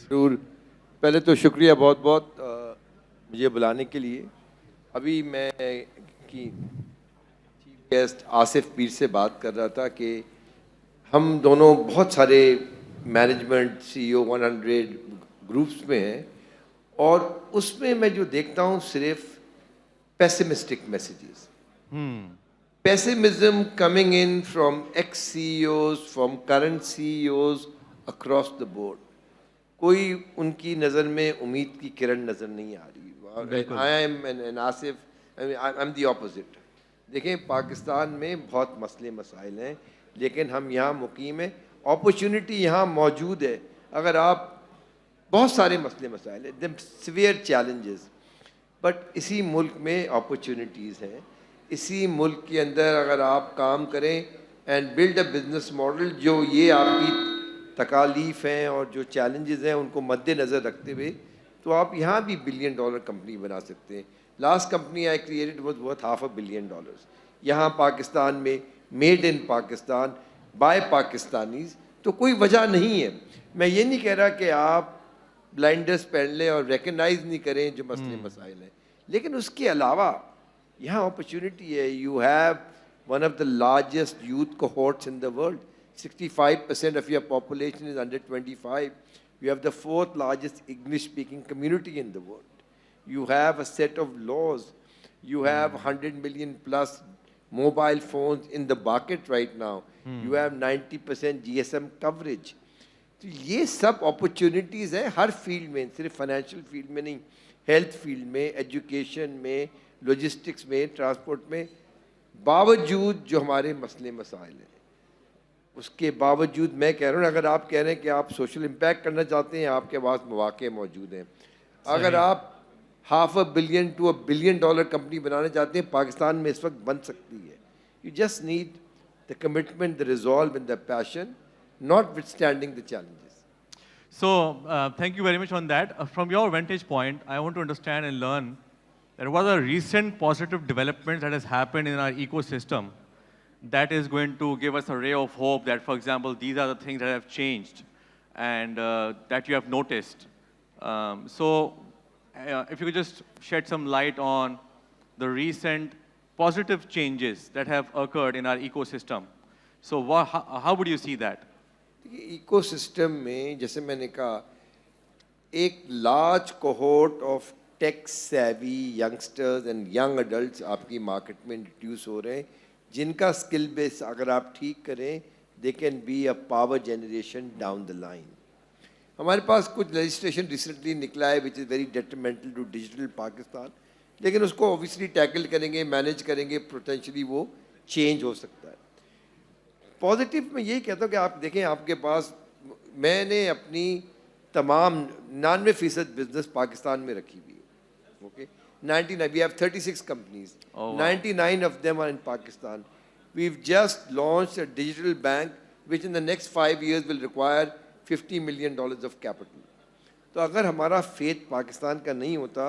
जरूर। पहले तो शुक्रिया बहुत बहुत मुझे बुलाने के लिए। अभी मैं की चीफ गेस्ट आसिफ पीर से बात कर रहा था कि हम दोनों बहुत सारे मैनेजमेंट सीईओ 100 ग्रुप्स में हैं और उसमें मैं जो देखता हूँ सिर्फ pessimistic messages, pessimism coming in from ex-CEOs, from current CEOs across the board. कोई उनकी नज़र में उम्मीद की किरण नज़र नहीं आ रही। बिल्कुल। I am an Asif, I am the opposite. देखें, पाकिस्तान में बहुत मसले मसाइल हैं, लेकिन हम यहाँ मुकीम हैं, अपॉर्चुनिटी यहाँ मौजूद है। अगर आप बहुत सारे मसले मसाइल हैं, द सीवियर चैलेंजेस, बट इसी मुल्क में अपॉर्चुनिटीज़ हैं। इसी मुल्क के अंदर अगर आप काम करें and build a business model, जो ये आपकी तकालीफ हैं और जो चैलेंजेस हैं उनको मद्देनज़र रखते हुए, तो आप यहाँ भी $1 बिलियन कंपनी बना सकते हैं। Last company I created was worth $500 million। यहाँ पाकिस्तान में, made in Pakistan by Pakistanis, तो कोई वजह नहीं है। मैं ये नहीं कह रहा कि आप ब्लाइंडर्स पहन लें और रिकगनाइज नहीं करें जो मसले मसाइल हैं, लेकिन उसके अलावा यहाँ अपॉर्चुनिटी है। You have one of the largest youth cohorts in the world. 65% of your population is under 25. You have the fourth largest English speaking community in the world. You have a set of laws. You have 100 million plus mobile phones in the market right now. You have 90% GSM coverage. तो ये सब opportunities हैं हर field में, सिर्फ financial field में नहीं, health field में, education में, लॉजिस्टिक्स में, ट्रांसपोर्ट में। बावजूद जो हमारे मसले मसाइल हैं, उसके बावजूद मैं कह रहा हूँ, अगर आप कह रहे हैं कि आप सोशल इम्पैक्ट करना चाहते हैं, आपके पास मौके मौजूद हैं। अगर आप $500 million to $1 billion कंपनी बनाना चाहते हैं, पाकिस्तान में इस वक्त बन सकती है। You just need the commitment, the resolve and the passion, notwithstanding the challenges. So, thank you very much on that. From your vantage point, I want to understand and learn that what are the recent positive developments that has happened in our ecosystem that is going to give us a ray of hope that, for example, these are the things that have changed and that you have noticed. If you could just shed some light on the recent positive changes that have occurred in our ecosystem. So, how would you see that? Ecosystem में, जैसे मैंने कहा, एक large cohort of tech savvy youngsters and young adults आपकी market में introduce हो रहे हैं, जिनका स्किल बेस अगर आप ठीक करें, they can be a power generation down the line. हमारे पास कुछ लेजिस्लेशन रिसेंटली निकला है which is very detrimental to digital Pakistan, लेकिन उसको ऑब्वियसली टैकल करेंगे, मैनेज करेंगे, पोटेंशियली वो चेंज हो सकता है। पॉजिटिव में यही कहता हूँ कि आप देखें, आपके पास, मैंने अपनी तमाम 99% बिजनेस पाकिस्तान में रखी हुई है। Okay, 99, we have 36 companies. Oh, wow. 99 of them are in Pakistan. We've just launched a digital bank which in the next 5 years will require $50 million of capital. तो अगर हमारा फेथ पाकिस्तान का नहीं होता,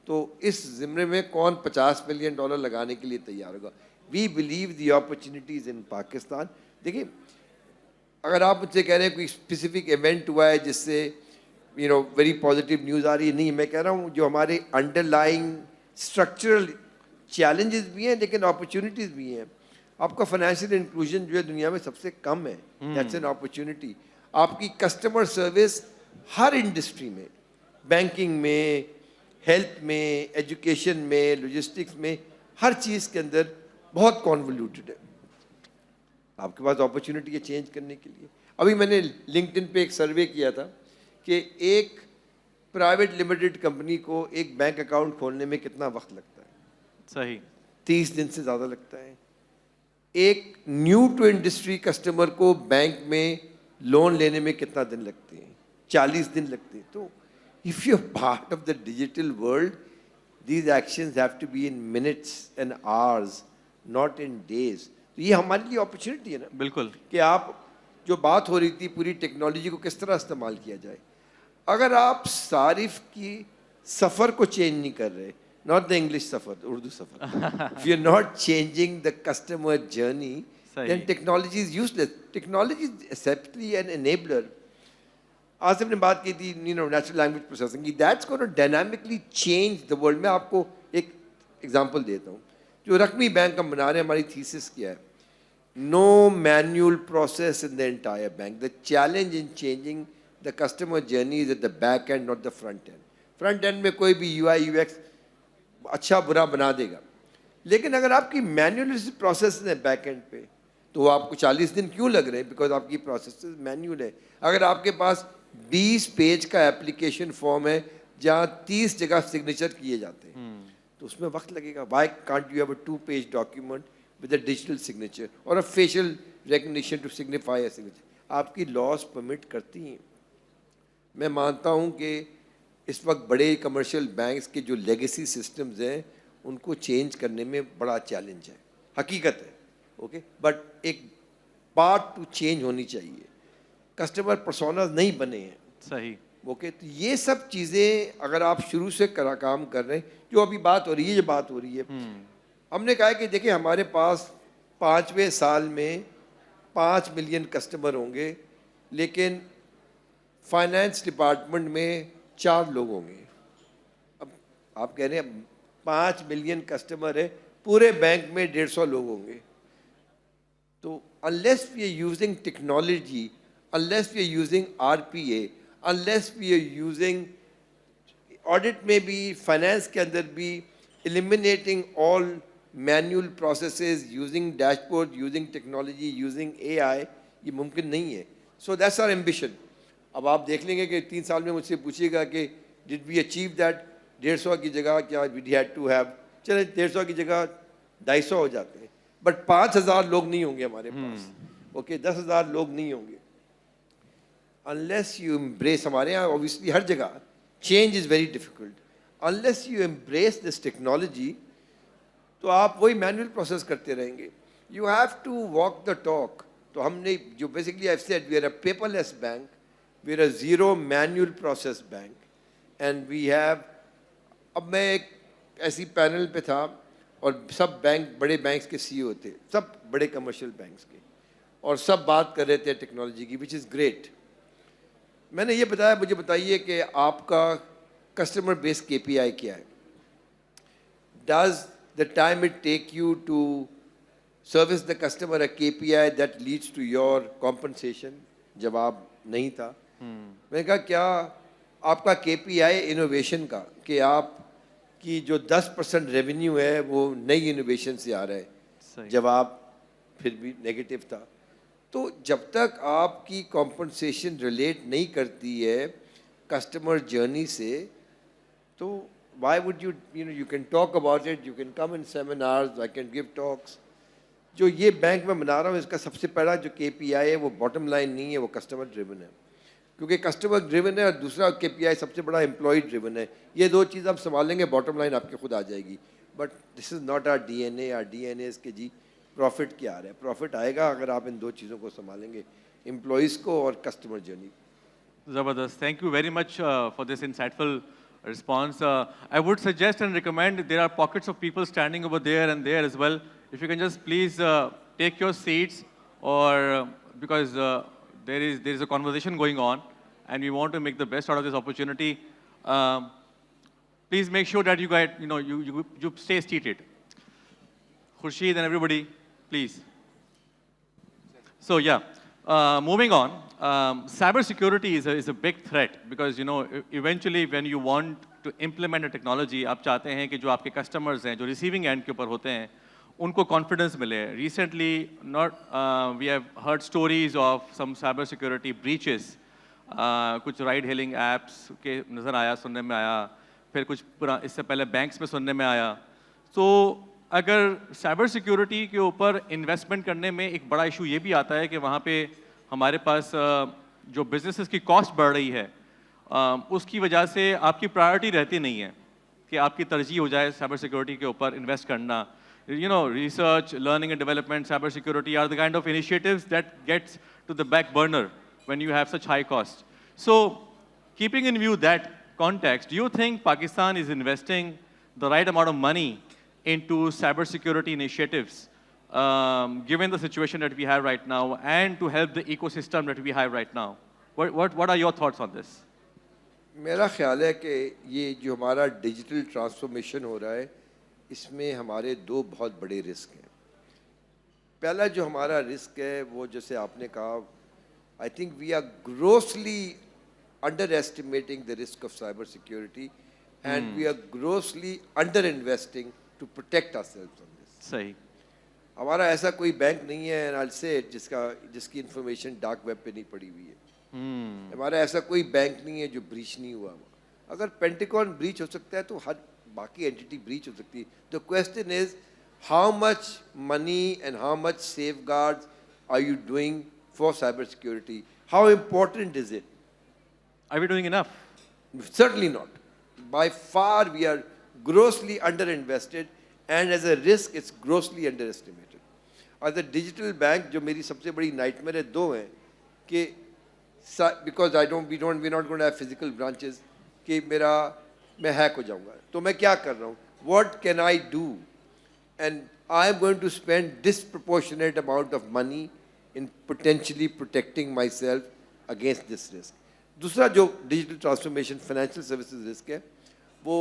तो इस ज़िम्मे में कौन $50 million लगाने के लिए तैयार होगा? We believe the opportunities in Pakistan. देखिए, अगर आप मुझसे कह रहे हैं कोई स्पेसिफिक इवेंट हुआ है जिससे वेरी पॉजिटिव न्यूज़ आ रही है, नहीं, मैं कह रहा हूँ जो हमारे अंडरलाइंग स्ट्रक्चरल चैलेंजेस भी हैं लेकिन अपॉर्चुनिटीज़ भी हैं। आपका फाइनेंशियल इंक्लूजन जो है दुनिया में सबसे कम है, दैट्स एन अपॉर्चुनिटी। आपकी कस्टमर सर्विस हर इंडस्ट्री में, बैंकिंग में, हेल्थ में, एजुकेशन में, लॉजिस्टिक्स में, हर चीज़ के अंदर बहुत कॉन्वोल्यूटेड है। आपके पास अपॉर्चुनिटी है चेंज करने के लिए। अभी मैंने लिंक्डइन पे एक सर्वे किया था कि एक प्राइवेट लिमिटेड कंपनी को एक बैंक अकाउंट खोलने में कितना वक्त लगता है? सही, 30 दिन से ज़्यादा लगता है। एक न्यू टू इंडस्ट्री कस्टमर को बैंक में लोन लेने में कितना दिन लगते हैं? 40 दिन लगते हैं। तो if you are part of the digital world, these actions have to be in minutes and hours, not in days. तो ये हमारे लिए अपॉर्चुनिटी है ना, बिल्कुल, कि आप, जो बात हो रही थी पूरी टेक्नोलॉजी को किस तरह इस्तेमाल किया जाए। अगर आप सारिफ की सफ़र को चेंज नहीं कर रहे, not the English suffer, Urdu सफ़र, if you are not changing the customer journey, then technology is useless. Technology is essentially an enabler. Asif ने बात की थी नेचुरल लैंग्वेज प्रोसेसिंग की, that's gonna dynamically change the world. मैं आपको एक एग्जांपल देता हूँ। जो रकमी बैंक हम बना रहे हैं, हमारी थीसिस क्या है? No manual process in the entire bank. The challenge in changing the customer journey is at the back end, not the front end. Front end में कोई भी UI UX अच्छा बुरा बना देगा, लेकिन अगर आपकी मैनुअल प्रोसेस है बैक एंड पे, तो आपको 40 दिन क्यों लग रहे हैं? बिकॉज आपकी प्रोसेस मैनुअल है। अगर आपके पास 20 पेज का एप्लीकेशन फॉर्म है जहाँ 30 जगह सिग्नेचर किए जाते हैं, तो उसमें वक्त लगेगा। Why can't you have a 2 page document with a digital signature और a facial recognition to signify a signature? आपकी लॉज परमिट करती हैं। मैं मानता हूँ कि इस वक्त बड़े कमर्शियल बैंक्स के जो लेगेसी सिस्टम्स हैं उनको चेंज करने में बड़ा चैलेंज है, हकीकत है, ओके। बट एक पार्ट टू चेंज होनी चाहिए। कस्टमर पर्सोनास नहीं बने हैं, सही। ओके। तो ये सब चीज़ें अगर आप शुरू से काम कर रहे हैं, जो अभी बात हो रही है, ये बात हो रही है, हमने कहा है कि देखिए हमारे पास 5वें साल में 5 मिलियन कस्टमर होंगे, लेकिन फाइनेंस डिपार्टमेंट में 4 लोग होंगे। अब आप कह रहे हैं 5 मिलियन कस्टमर है, पूरे बैंक में 150 लोग होंगे। तो unless we are using technology, unless we are using RPA, unless we are using audit में भी, finance के अंदर भी, eliminating all manual processes, using dashboard, using technology, using AI, ये मुमकिन नहीं है। So that's our ambition. अब आप देख लेंगे कि 3 साल में मुझसे पूछिएगा कि did we achieve that? 150 की जगह क्या we had to have, चले 150 की जगह 250 हो जाते हैं, बट 5000 लोग नहीं होंगे हमारे पास, ओके। 10,000 लोग नहीं होंगे। अनलेस यू एम्ब्रेस, हमारे यहाँ ऑब्वियसली हर जगह change is very difficult, unless you embrace this technology, तो आप वही मैनुअल प्रोसेस करते रहेंगे। You have to walk the talk. तो हमने जो basically I said, we are a paperless bank, we are a zero manual process bank, and we have, अब मैं एक ऐसी पैनल पे था और सब बैंक, बड़े बैंक्स के CEO थे, सब बड़े कमर्शियल बैंक्स के, और सब बात कर रहे थे टेक्नोलॉजी की, विच इज़ ग्रेट। मैंने ये बताया, मुझे बताइए कि आपका कस्टमर बेस KPI क्या है? Does the time it take you to service the customer a KPI that leads to your compensation? जवाब नहीं था। मैंने कहा क्या आपका KPI इनोवेशन का, कि आप कि जो 10% रेवेन्यू है वो नई इनोवेशन से आ रहा है? जवाब फिर भी नेगेटिव था। तो जब तक आपकी कॉम्पनसेशन रिलेट नहीं करती है कस्टमर जर्नी से, तो why would you you can talk about it, you can come in seminars, I can give talks. जो ये बैंक में बना रहा हूँ, इसका सबसे पहला जो KPI है वो बॉटम लाइन नहीं है, वो कस्टमर ड्रिवन है, क्योंकि कस्टमर ड्रिवन है, और दूसरा KPI सबसे बड़ा एम्प्लॉय ड्रिवन है। ये 2 चीज़ आप संभालेंगे, बॉटम लाइन आपके खुद आ जाएगी। But this is not our DNA। Our DNA इसके जी प्रॉफिट क्या आ रहा है? प्रॉफिट आएगा अगर आप इन 2 चीज़ों को संभालेंगे, एम्प्लॉयज़ को और customer journey. Zabardast. Thank you very much for this insightful response. I would suggest and recommend, there are pockets of people standing over there and there as well. If you can just please take your seats, or because there is a conversation going on and we want to make the best out of this opportunity. Please make sure that you guys, you stay seated. Khurshid and everybody, please. So yeah, moving on. Cybersecurity is a big threat, because eventually when you want to implement a technology, आप चाहते हैं कि जो आपके customers हैं, जो receiving end के ऊपर होते हैं, उनको confidence मिले. Recently, we have heard stories of some cybersecurity breaches. कुछ ride-hailing apps के नज़र आया, सुनने में आया, फिर कुछ इससे पहले banks में सुनने में आया. So अगर साइबर सिक्योरिटी के ऊपर इन्वेस्टमेंट करने में एक बड़ा इशू ये भी आता है कि वहाँ पे हमारे पास जो बिजनेसेस की कॉस्ट बढ़ रही है, उसकी वजह से आपकी प्रायोरिटी रहती नहीं है कि आपकी तरजीह हो जाए साइबर सिक्योरिटी के ऊपर इन्वेस्ट करना. Research, learning and development, cyber security are the kind of initiatives that gets to the back burner when you have such high cost. So keeping in view that context, do you think Pakistan is investing the right amount of money into cybersecurity initiatives, given the situation that we have right now, and to help the ecosystem that we have right now? What are your thoughts on this? मेरा ख्याल है कि ये जो हमारा digital transformation हो रहा है, इसमें हमारे दो बहुत बड़े रिस्क हैं। पहला जो हमारा रिस्क है वो जैसे आपने कहा, I think we are grossly underestimating the risk of cyber security and we are grossly underinvesting to protect ourselves on this. सही। हमारा ऐसा कोई बैंक नहीं है एंड आई से जिसकी इंफॉर्मेशन डार्क वेब पे नहीं पड़ी हुई है। हमारा ऐसा कोई बैंक नहीं है जो ब्रीच नहीं हुआ हुआ। अगर पेंटिकॉन ब्रीच हो सकता है तो हर बाकी एंटिटी ब्रीच हो सकती है। The question is how much money and how much safeguards are you doing for cyber security? How important is it? Are we doing enough? Certainly not. By far we are grossly underinvested and as a risk it's grossly underestimated. और the digital bank जो मेरी सबसे बड़ी nightmare है दो हैं कि because we're not going to have physical branches कि मैं hack हो जाऊंगा तो मैं क्या कर रहा हूँ? What can I do? And I am going to spend disproportionate amount of money in potentially protecting myself against this risk. दूसरा जो digital transformation financial services risk है वो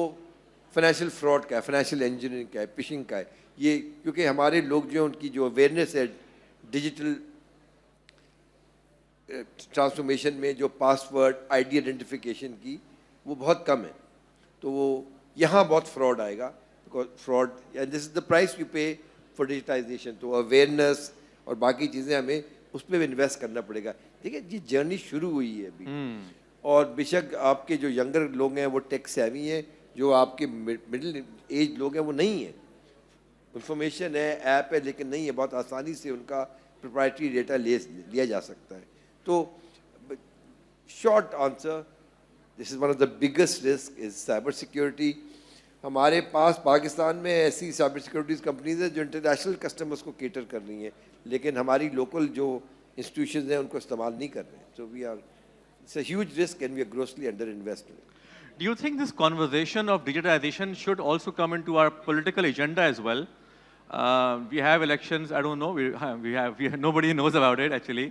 फाइनेंशियल फ्रॉड का है, फाइनेंशियल इंजीनियरिंग का है, फिशिंग का है। ये क्योंकि हमारे लोग जो उनकी जो अवेयरनेस है डिजिटल ट्रांसफॉर्मेशन में जो पासवर्ड आईडी आइडेंटिफिकेशन की वो बहुत कम है, तो वो यहाँ बहुत फ्रॉड आएगा। Because fraud and this is the price you पे फॉर डिजिटाइजेशन। तो अवेयरनेस और बाकी चीज़ें हमें उस पर भी इन्वेस्ट करना पड़ेगा। देखिए ये जर्नी शुरू हुई है अभी और बेशक आपके जो यंगर लोग हैं वो टेक सेवी हैं, जो आपके मिडिल एज लोग हैं वो नहीं है। इंफॉर्मेशन है, ऐप है, लेकिन नहीं है। बहुत आसानी से उनका प्रोप्राइटरी डेटा लिया जा सकता है। तो short answer, this is one of the biggest risk is cyber security. हमारे पास पाकिस्तान में ऐसी साइबर सिक्योरिटीज़ कंपनीज है जो इंटरनेशनल कस्टमर्स को केटर कर रही हैं, लेकिन हमारी लोकल जो इंस्टीट्यूशंस हैं उनको इस्तेमाल नहीं कर रहे हैं। So we are, it's a huge risk and we are grossly underinvested. Do you think this conversation of digitization should also come into our political agenda as well? We have elections. I don't know. Nobody knows about it actually,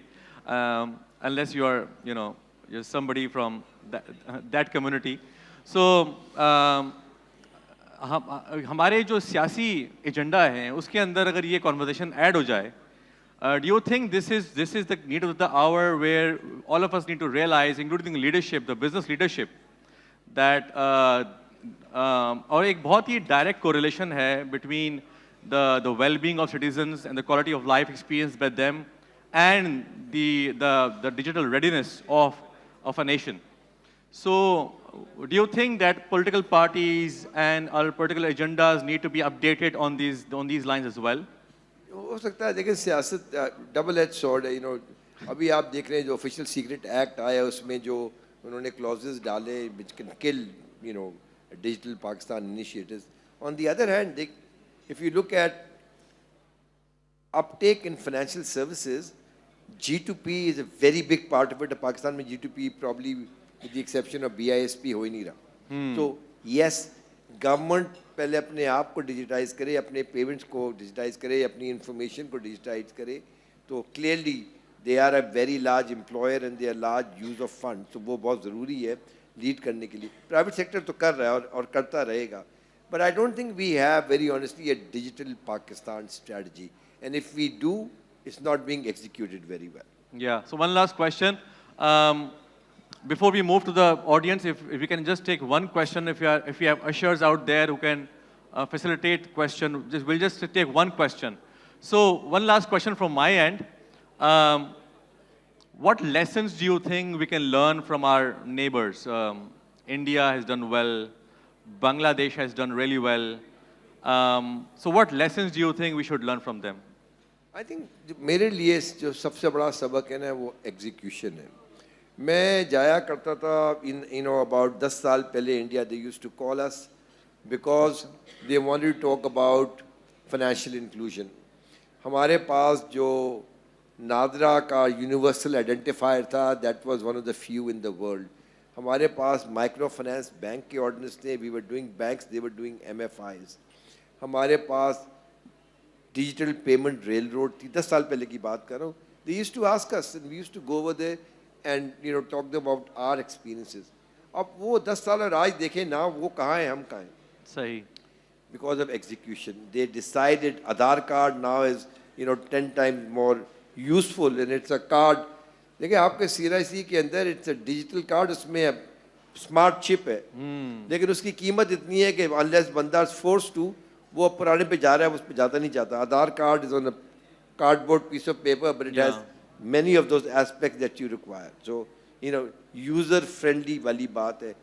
unless you are, you're somebody from that community. So, हमारे जो सियासी agenda हैं उसके अंदर अगर ये conversation add हो जाए, do you think this is the need of the hour where all of us need to realize, including leadership, the business leadership, that और एक बहुत ही direct correlation है between the well-being of citizens and the quality of life experienced by them and the digital readiness of a nation. So, do you think that political parties and our political agendas need to be updated on these lines as well? हो सकता है, लेकिन सियासत double as sword है। अभी आप देख रहे हैं जो ऑफिशियल सीक्रेट एक्ट आया उसमें जो उन्होंने क्लॉजेस डाले which can kill digital Pakistan initiatives. On the other hand if you look at Uptake in financial services, G2P is a very big part of it. Pakistan में G2P probably with the exception of BISP हो ही नहीं रहा। तो yes, government पहले अपने आप को digitise करे, अपने पेमेंट्स को डिजिटाइज करे, अपनी इंफॉर्मेशन को डिजिटाइज करे, तो clearly they are a very large employer and they are large use of fund. तो वो बहुत ज़रूरी है लीड करने के लिए। प्राइवेट सेक्टर तो कर रहा है और करता रहेगा, but I don't think we have very honestly a digital Pakistan strategy, and if we do, it's not being executed very well. Yeah. So one last question. Before we move to the audience, if we can just take one question, if you have ushers out there who can facilitate question, we'll just take one question. So one last question from my end. What lessons do you think we can learn from our neighbors? India has done well. Bangladesh has done really well. So what lessons do you think we should learn from them? I think मेरे लिए जो सबसे बड़ा सबक है ना वो execution है। मैं जाया करता था about 10 साल पहले India. They used to call us because they wanted to talk about financial inclusion. हमारे पास जो नादरा का यूनिवर्सल आइडेंटिफायर था, that was one of the few in the world. हमारे पास माइक्रो फाइनेंस बैंक के ऑर्डिनेंस थे, we were doing banks, they were doing MFIs। हमारे पास डिजिटल पेमेंट रेल रोड थी, 10 साल पहले की बात कर रहा हूँ। They used to ask us and we used to go over there and talked about our experiences. अब वो 10 साल और आज देखें ना, वो कहाँ है, हम कहाँ हैं. सही. Because of execution, they decided Aadhaar card now is 10 times more useful, and it's a card. देखिए आपके CRIC के अंदर it's a digital card, उसमें स्मार्ट चिप है, लेकिन उसकी कीमत इतनी है कि unless बंदा is forced to, वो पुराने पे जा रहा है, उस पे जाता नहीं चाहता. Aadhaar card is on a cardboard piece of paper, but it has many of those aspects that you require. So user friendly वाली बात है.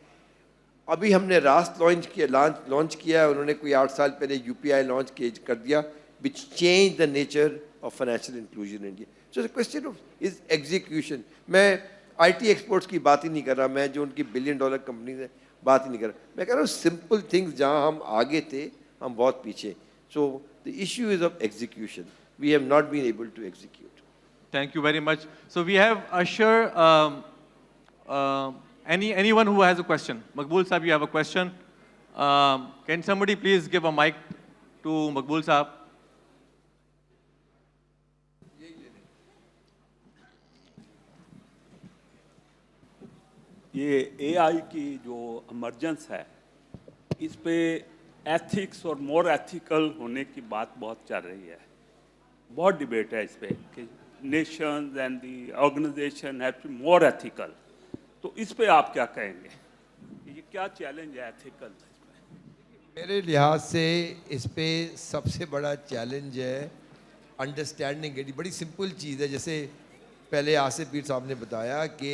अभी हमने रास्ट लॉन्च किया है, उन्होंने कोई 8 साल पहले UPI लॉन्च कर दिया, which changed the nature of financial inclusion in India. So the question of is execution. मैं IT exports की बात ही नहीं कर रहा, मैं जो उनकी $1 billion कंपनी है बात ही नहीं कर रहा, मैं कह रहा हूँ सिंपल थिंग्स जहाँ हम आगे थे हम बहुत पीछे. So the issue is of execution. We have not been able to execute. Thank you very much. So we have Usher. Anyone who has a question? Maqbool Saab, you have a question? Can somebody please give a mic to Maqbool Saab? ये AI की जो emergence है, इस पे ethics और मोर ethical होने की बात बहुत चल रही है. बहुत डिबेट है इस पे कि nations and the organisation have to more ethical. तो इस पे आप क्या कहेंगे? ये क्या चैलेंज है एथिकल? मेरे लिहाज से इस पे सबसे बड़ा चैलेंज है अंडरस्टैंडिंग. बड़ी सिंपल चीज़ है, जैसे पहले आसिफ पीर साहब ने बताया कि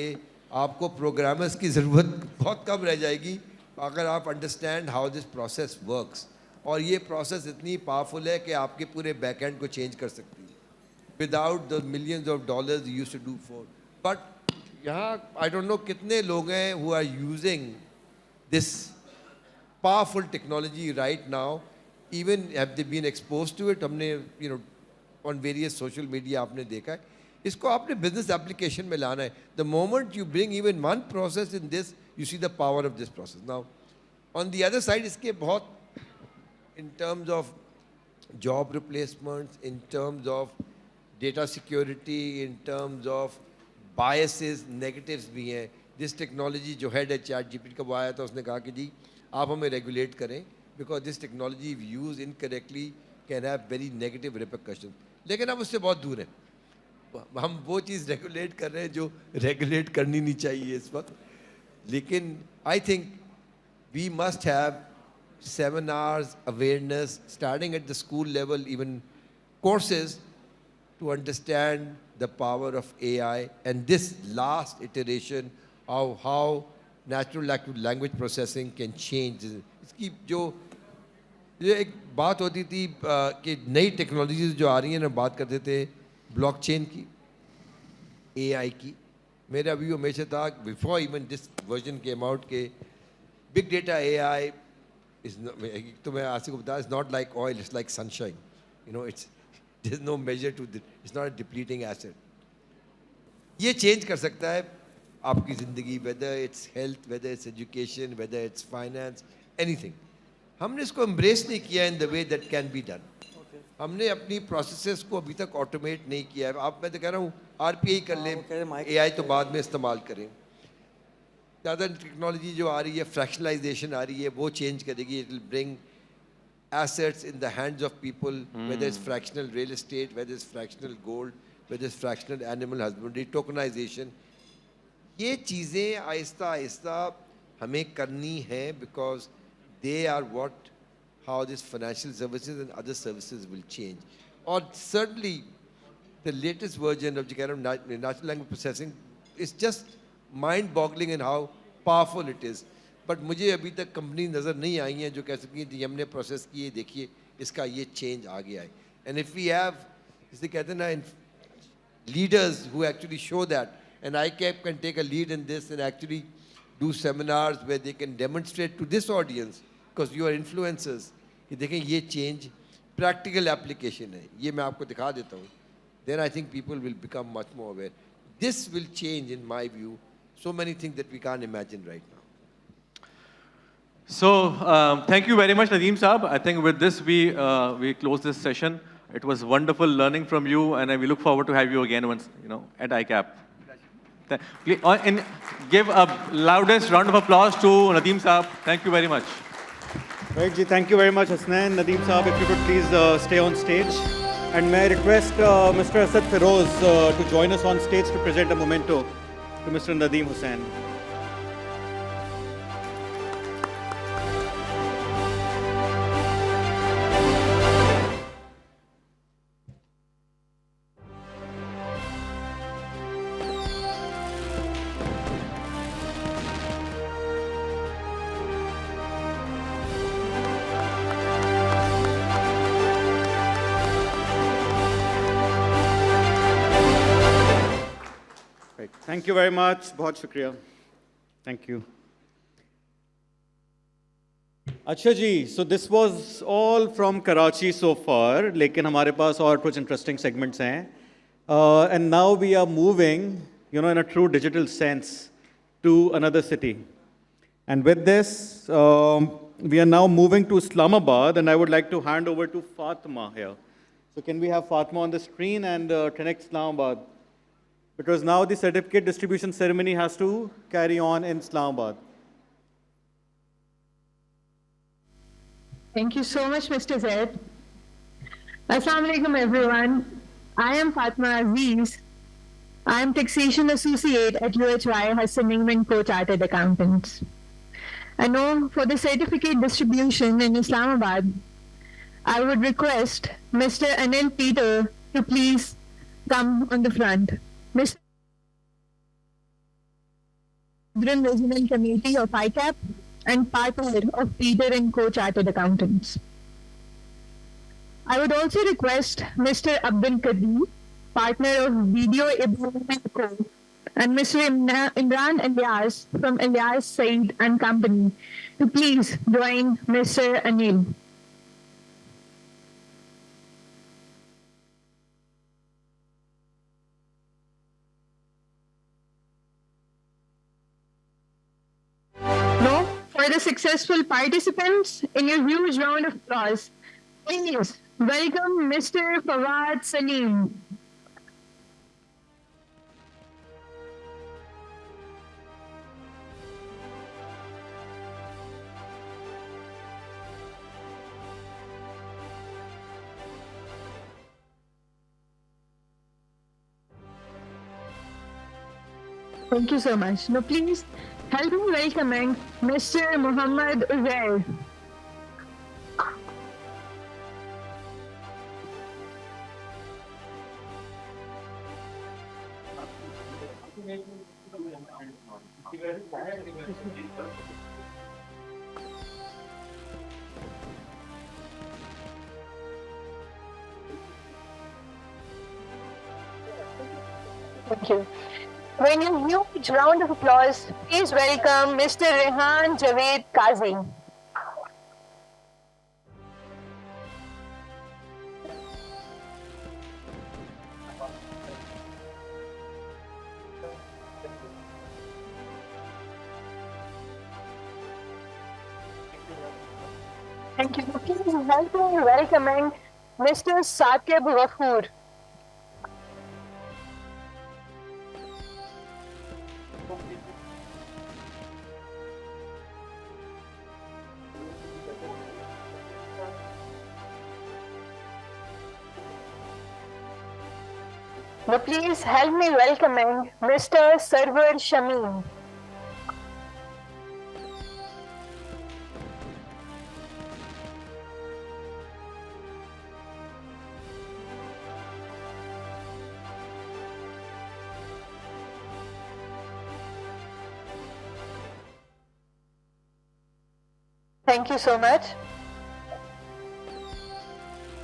आपको प्रोग्रामर्स की ज़रूरत बहुत कम रह जाएगी अगर आप understand how this process works. और ये प्रोसेस इतनी पावरफुल है कि आपके पूरे बैक एंड को चेंज कर सकती है without the millions of dollars you used to do for. But यहाँ आई डोंट नो कितने लोग हैं who are using this powerful technology right now. Even have they been expose to it. हमने on various social media आपने देखा है. इसको आपने बिजनेस एप्लीकेशन में लाना है. The moment you bring even one process in this, you see the power of this process. Now on the other side इसके बहुत in terms of job replacements, in terms of data security, in terms of biases, negatives भी हैं. This technology जो head है ChatGPT का वो आया था, उसने कहा कि जी आप हमें regulate करें because this technology if used incorrectly can have very negative repercussions. लेकिन हम उससे बहुत दूर हैं. हम वो चीज़ regulate कर रहे हैं जो regulate करनी नहीं चाहिए इस वक्त. लेकिन I think we must have seminars, awareness, starting at the school level, even courses to understand the power of AI and this last iteration of how natural language processing can change. इसकी जो ये एक बात होती थी कि नई technologies जो आ रही हैं ना, बात करते थे ब्लॉकचेन की, AI की. मेरा व्यू हमेशा था before even this version came out के big data AI is not, तो मैं आसिफ को बताया, it's not like oil, it's like sunshine. There's no measure to it. It's not a depleting asset. ये change कर सकता है आपकी ज़िंदगी, whether it's health, whether it's education, whether it's finance, anything. हमने इसको embrace नहीं किया in the way that can be done. हमने अपनी processes को अभी तक automate नहीं किया है. आप मैं तो कह रहा हूँ RPA कर ले, AI तो बाद में इस्तेमाल करें. ज़्यादा टेक्नोलॉजी जो आ रही है, फ्रैक्शनलाइजेशन आ रही है, वो चेंज करेगी. It will bring assets in the hands of people, whether is fractional real estate, whether is fractional gold, whether is fractional animal husbandry, tokenization. ये चीज़ें आहिस्ता आहिस्ता हमें करनी है because they are what how this financial services and other services will change. और certainly the latest version of natural language processing is just mind-boggling in how powerful it is. But मुझे अभी तक कंपनी नज़र नहीं आई हैं जो कह सकें कि हमने प्रोसेस किए, देखिए इसका ये चेंज आ गया है. एंड इफ़ वी हैव, इसे कहते हैं ना, leaders who actually show that, and ICAP can take a lead in this and actually do seminars where they can demonstrate to this audience because you are influencers कि देखें ये change practical application है, ये मैं आपको दिखा देता हूँ. Then I think people will become much more aware. This will change, in my view, so many things that we can't imagine right now. So, thank you very much, Nadeem Saab. I think with this, we close this session. It was wonderful learning from you, and we look forward to have you again once, at ICAP. And give a loudest round of applause to Nadeem Saab. Thank you very much. Right, ji, thank you very much, Hasnain. Nadeem Saab, if you could please stay on stage. And may I request Mr. Asad Feroz to join us on stage to present a memento to Mr. Nadeem Hussain. Right. Thank you very much. बहुत शुक्रिया. Thank you. अच्छा जी, so this was all from Karachi so far, लेकिन हमारे पास और कुछ interesting segments हैं. And now we are moving, in a true digital sense, to another city. And with this, we are now moving to Islamabad, and I would like to hand over to Fatima here. So can we have Fatima on the screen and connect Islamabad? Because now the certificate distribution ceremony has to carry on in Islamabad. Thank you so much, Mr. Zaid. Assalamu alaikum, everyone. I am Fatma Aziz. I am Taxation Associate at UHY Hassan Ingman Co-Chartered Accountants. And now, for the certificate distribution in Islamabad, I would request Mr. Anil Peter to please come on the front. Mr. Regional Committee of ICAP and partner of Peter and Co-Chartered Accountants. I would also request Mr. Abdul Kadir, partner of Video Ibrahim Co, and Mr. Imran Ilyas from Ilyas Said and Company to please join Mr. Anil. For the successful participants, in your huge round of applause, please welcome Mr. Fawad Salim. Thank you so much. Now, please help me welcoming Mr. Muhammad Uzair. Thank you. When you huge round of applause, please welcome Mr. Rehan Javed Kazi. Thank you. Please help me welcoming Mr. Saqib Ghafoor. Now please help me welcoming Mr. Sarwar Shamim. Thank you so much.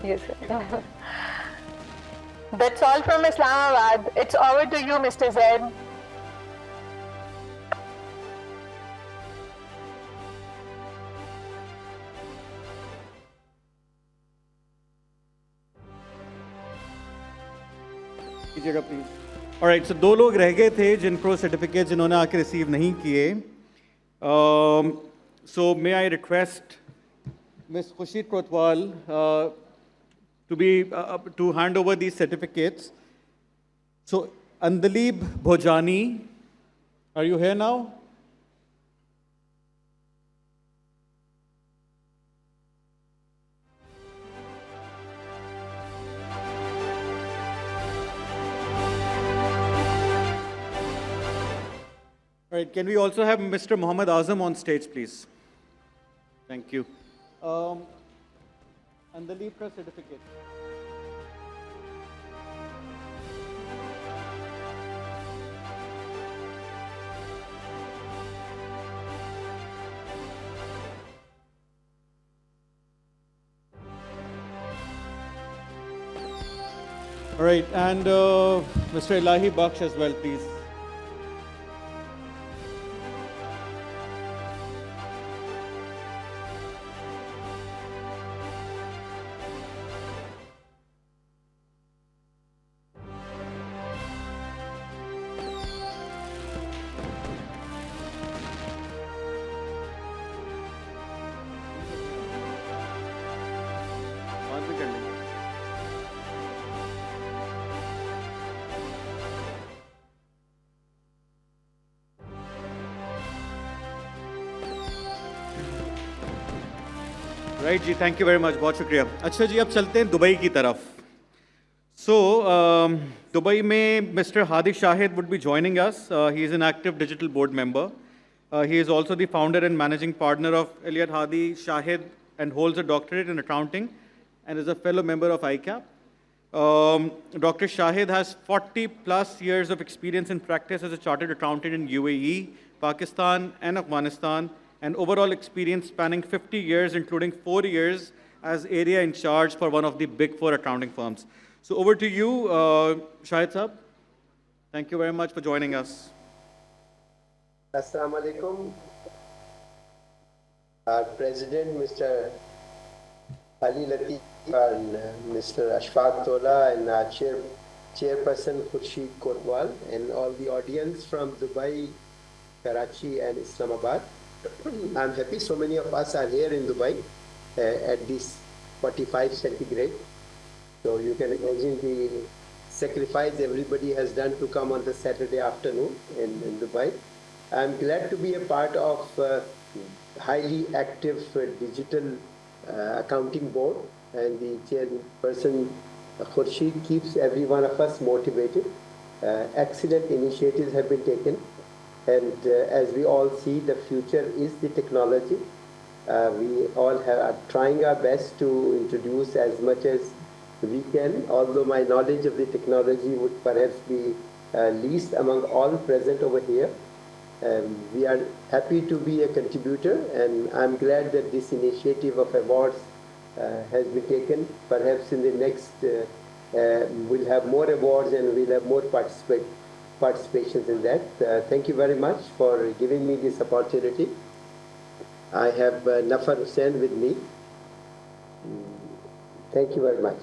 Yes, sir. That's all from Islamabad. It's over to you, Mr. Zaid. कीजिएगा please. All right, so दो लोग रह गए थे जिनको certificates इन्होंने आके receive नहीं किए. So may I request Ms. Khushit Kotwal to hand over these certificates. So Andalib Bhojani Are you here now? All right, can we also have Mr. Muhammad Azam on stage, please? Thank you. And the Libra certificate. All right, and Mr. Elahi Baksh as well, please. Right, ji, thank you very much, बहुत शुक्रिया. अच्छा जी, अब चलते हैं Dubai की तरफ. So, Dubai में Mr. Hadi Shahid would be joining us. He is an active digital board member. He is also the founder and managing partner of Elliot Hadi Shahid and holds a doctorate in accounting and is a fellow member of ICAP. Dr. Shahid has 40 plus years of experience in practice as a chartered accountant in UAE, Pakistan and Afghanistan, and overall experience spanning 50 years, including 4 years as area in charge for one of the big 4 accounting firms. So over to you, Shahid Saab. Thank you very much for joining us. Assalamu alaikum. Our President, Mr. Ali Latif, and Mr. Ashfaq Tola, and our Chairperson Khurshid Kotwal, and all the audience from Dubai, Karachi, and Islamabad. I'm happy so many of us are here in Dubai at this 45 centigrade. So you can imagine the sacrifice everybody has done to come on the Saturday afternoon in Dubai. I'm glad to be a part of highly active digital accounting board, and the chairperson Khurshid keeps every one of us motivated. Excellent initiatives have been taken, and as we all see, the future is the technology. We all are trying our best to introduce as much as we can, although my knowledge of the technology would perhaps be least among all present over here. We are happy to be a contributor, and I'm glad that this initiative of awards has been taken. Perhaps in the next, we'll have more awards and we'll have more participations in that. Thank you very much for giving me this opportunity. I have Nafar Hussain with me. Thank you very much.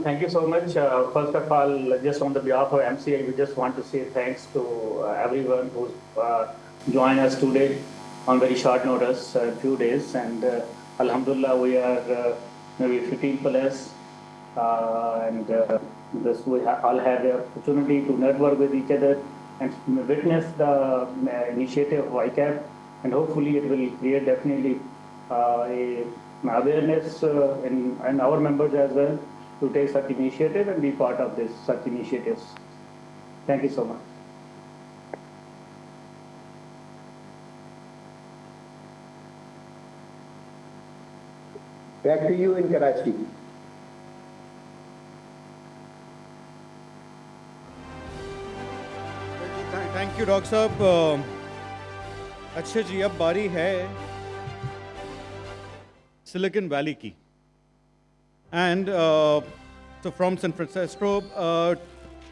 Thank you so much. First of all, just on the behalf of MCI, we just want to say thanks to everyone who's joined us today on very short notice, a few days. And Alhamdulillah, we are maybe 15 plus. We all had the opportunity to network with each other and witness the initiative of ICAP. And hopefully it will create definitely awareness in our members as well, to take such initiative and be part of this such initiatives. Thank you so much. Back to you in Karachi. Thank you, Dr. Saab. अच्छा जी, अब बारी है Silicon Valley की. And so from San Francisco,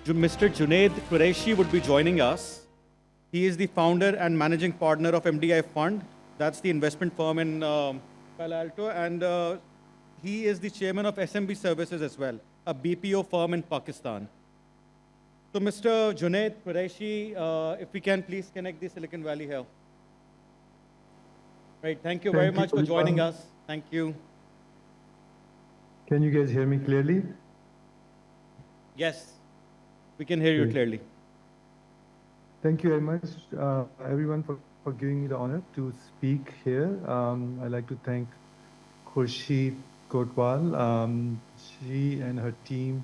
Mr. Junaid Qureshi would be joining us. He is the founder and managing partner of MDI Fund. That's the investment firm in Palo Alto. And he is the chairman of SMB Services as well, a BPO firm in Pakistan. So Mr. Junaid Qureshi, if we can please connect the Silicon Valley here. Right, thank you very much for joining us. Thank you. Can you guys hear me clearly? Yes, we can hear you Great. clearly. Thank you very much, everyone, for giving me the honor to speak here. I'd like to thank Khurshid Kotwal. She and her team,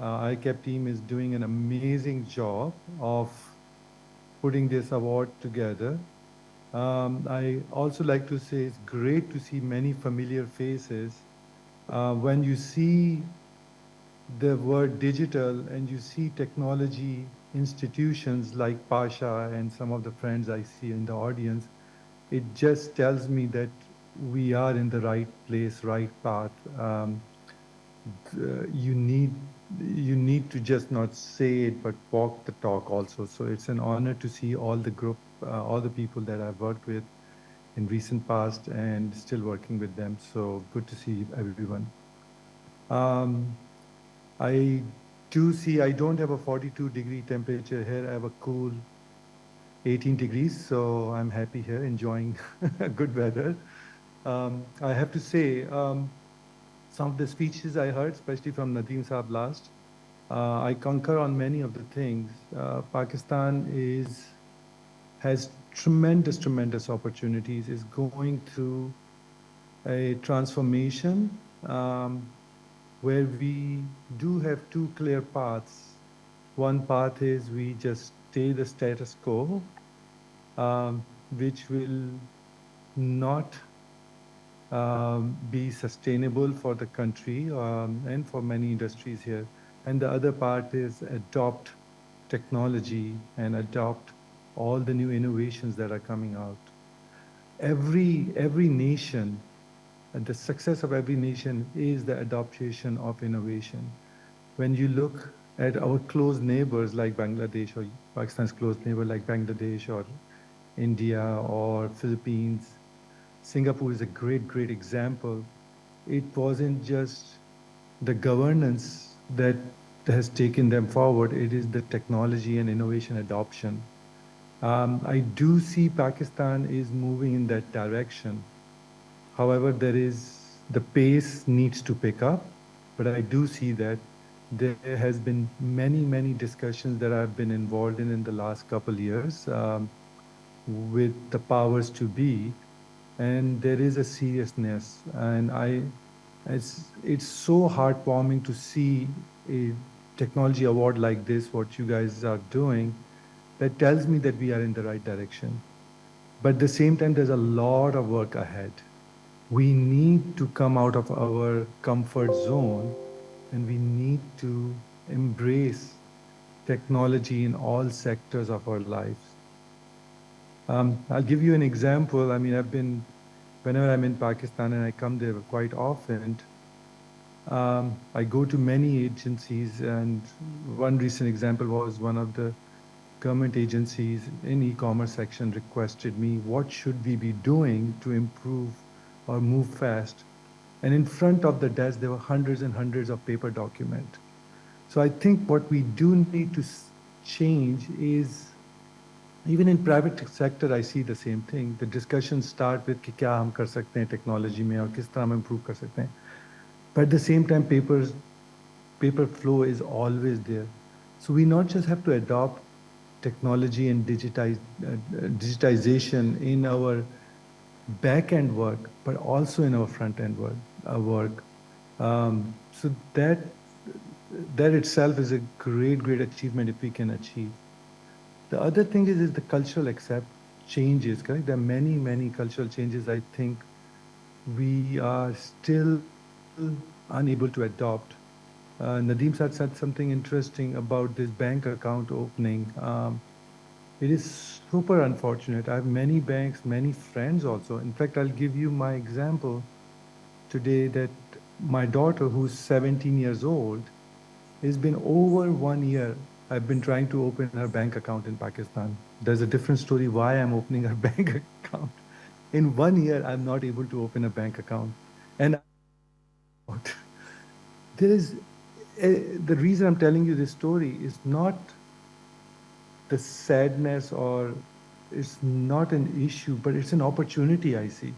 ICAP team, is doing an amazing job of putting this award together. I also like to say it's great to see many familiar faces. When you see the word digital and you see technology institutions like Pasha and some of the friends I see in the audience, it just tells me that we are in the right place, right path. You need to just not say it, but walk the talk also. So it's an honor to see all the group, all the people that I've worked with in recent past and still working with them. So good to see everyone. I do see I don't have a 42-degree temperature here. I have a cool 18 degrees, so I'm happy here, enjoying good weather. I have to say, some of the speeches I heard, especially from Nadeem Saab last, I concur on many of the things. Pakistan has tremendous opportunities, is going through a transformation where we do have two clear paths. One path is we just stay the status quo, which will not be sustainable for the country and for many industries here. And the other part is adopt technology and adopt all the new innovations that are coming out. Every nation, and the success of every nation is the adoption of innovation. When you look at our close neighbors like Bangladesh, or Pakistan's close neighbor like Bangladesh or India or Philippines, Singapore is a great example. It wasn't just the governance that has taken them forward, it is the technology and innovation adoption. I do see Pakistan is moving in that direction. However, the pace needs to pick up, but I do see that there has been many discussions that I've been involved in the last couple of years with the powers to be, and there is a seriousness, and it's so heartwarming to see a technology award like this, what you guys are doing, that tells me that we are in the right direction. But at the same time, there's a lot of work ahead. We need to come out of our comfort zone, and we need to embrace technology in all sectors of our lives. I'll give you an example. I mean, whenever I'm in Pakistan, and I come there quite often, I go to many agencies, and one recent example was one of the government agencies in e-commerce section requested me, what should we be doing to improve or move fast? And in front of the desk, there were hundreds and hundreds of paper documents. So I think what we do need to change is, even in private sector, I see the same thing. The discussions start with कि क्या हम कर सकते हैं technology में और किस तरह हम improve कर सकते हैं. But at the same time, paper flow is always there. So we not just have to adopt technology and digitization in our back-end work, but also in our front-end work. So that itself is a great achievement if we can achieve. The other thing is the cultural changes, correct? There are many cultural changes I think we are still unable to adopt. Nadeem said something interesting about this bank account opening. It is super unfortunate. I have many banks, many friends also. In fact, I'll give you my example today that my daughter, who's 17 years old, it's been over 1 year I've been trying to open her bank account in Pakistan. There's a different story why I'm opening her bank account. In 1 year, I'm not able to open a bank account. And the reason I'm telling you this story is not the sadness, or it's not an issue, but it's an opportunity I see.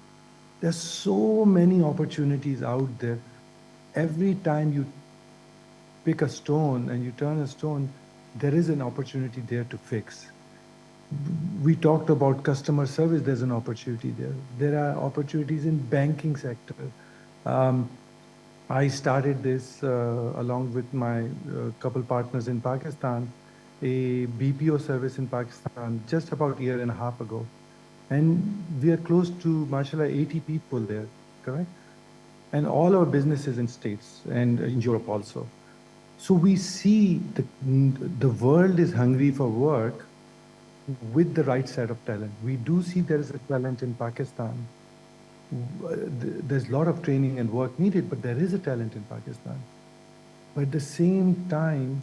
There's so many opportunities out there. every time you pick a stone and you turn a stone, there is an opportunity there to fix. We talked about customer service, there's an opportunity there. There are opportunities in banking sector. I started this along with my couple partners in Pakistan, a BPO service in Pakistan just about a year and a half ago. And we are close to, mashallah, 80 people there, correct? And all our businesses in States and in Europe also. So we see the world is hungry for work with the right set of talent. We do see there is a talent in Pakistan. There's a lot of training and work needed, but there is a talent in Pakistan. But at the same time,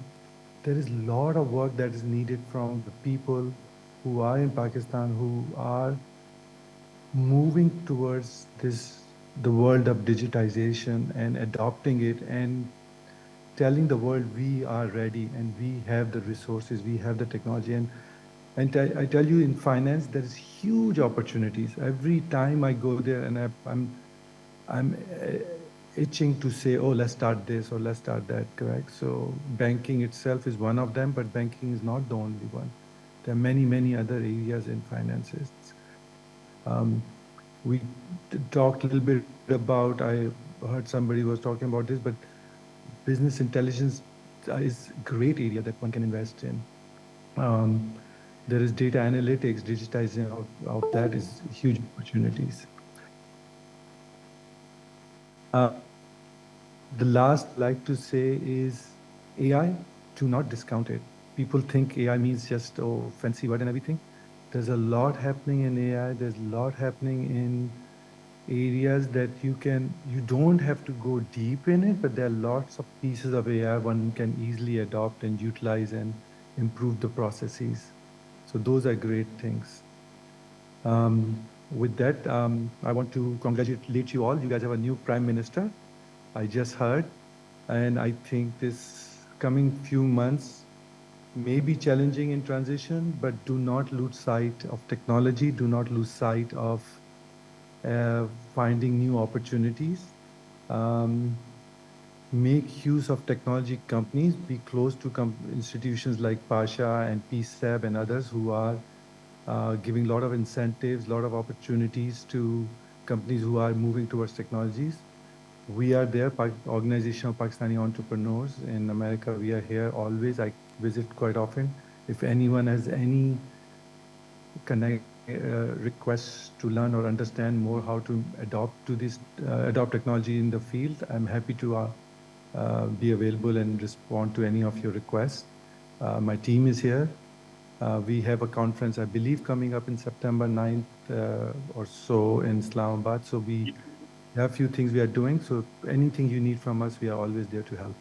there is a lot of work that is needed from the people who are in Pakistan, who are moving towards the world of digitization and adopting it and telling the world we are ready and we have the resources, we have the technology. And I tell you, in finance, there is huge opportunities. Every time I go there and I'm itching to say, oh, let's start this or let's start that, correct? So banking itself is one of them, but banking is not the only one. There are many, many other areas in finances. We talked a little bit about, I heard somebody was talking about this, but business intelligence is a great area that one can invest in. There is data analytics, digitizing of that is huge opportunities. The last I'd like to say is AI, do not discount it. People think AI means just, oh, fancy word and everything. There's a lot happening in AI. There's a lot happening in areas that you don't have to go deep in it, but there are lots of pieces of AI one can easily adopt and utilize and improve the processes. So those are great things. With that, I want to congratulate you all. You guys have a new Prime Minister, I just heard. And I think this coming few months may be challenging in transition, but do not lose sight of technology. Do not lose sight of finding new opportunities. Make use of technology companies, be close to institutions like Pasha and PSAB and others who are giving a lot of incentives, a lot of opportunities to companies who are moving towards technologies. We are there, Organization of Pakistani Entrepreneurs in America. We are here always. I visit quite often. If anyone has any requests to learn or understand more how to adopt technology in the field, I'm happy to be available and respond to any of your requests. My team is here. We have a conference, I believe, coming up in September 9th or so in Islamabad. So we have a few things we are doing. So anything you need from us, we are always there to help.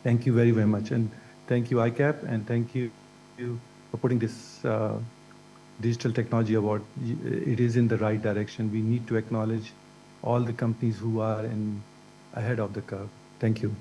Thank you very, very much. And thank you, ICAP, and thank you for putting this Digital Technology Award. It is in the right direction. We need to acknowledge all the companies who are ahead of the curve. Thank you.